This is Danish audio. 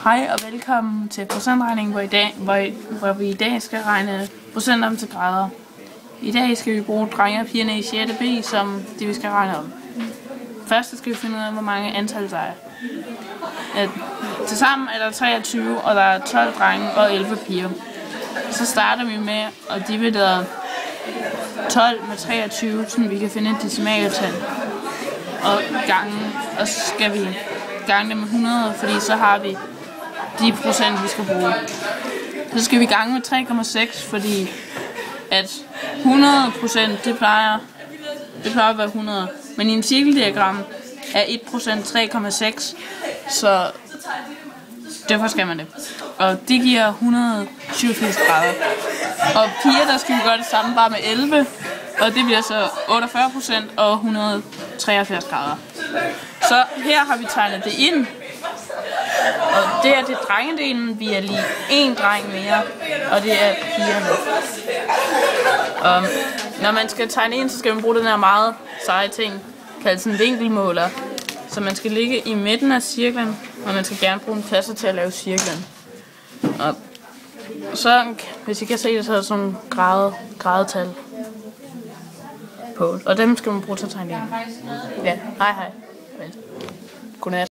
Hej og velkommen til procentregning, hvor vi i dag skal regne procent om til grader. I dag skal vi bruge drenge og pigerne i 6. B som det vi skal regne om. Først skal vi finde ud af, hvor mange antal der er. Tilsammen er der 23, og der er 12 drenge og 11 piger. Så starter vi med at dividere 12 med 23, så vi kan finde et decimaltal. Og så skal vi gange det med 100, fordi så har vi de procent, vi skal bruge. Så skal vi gange med 3,6, fordi at 100% det plejer at være 100. Men i en cirkeldiagram er 1% 3,6, så derfor skal man det. Og det giver 187 grader. Og piger, der skal vi gøre det samme, bare med 11, og det bliver så 48% og 173 grader. Så her har vi tegnet det ind, og det er det drengedelen, vi er lige en dreng mere, og det er pigerne. Når man skal tegne ind, så skal man bruge den her meget seje ting, kaldet en vinkelmåler. Så man skal ligge i midten af cirklen, og man skal gerne bruge en taster til at lave cirklen. Og så, hvis I kan se det, så er der sådan nogle gradetal på, og dem skal man bruge til at tegne ind. Ja, hej. Godnat.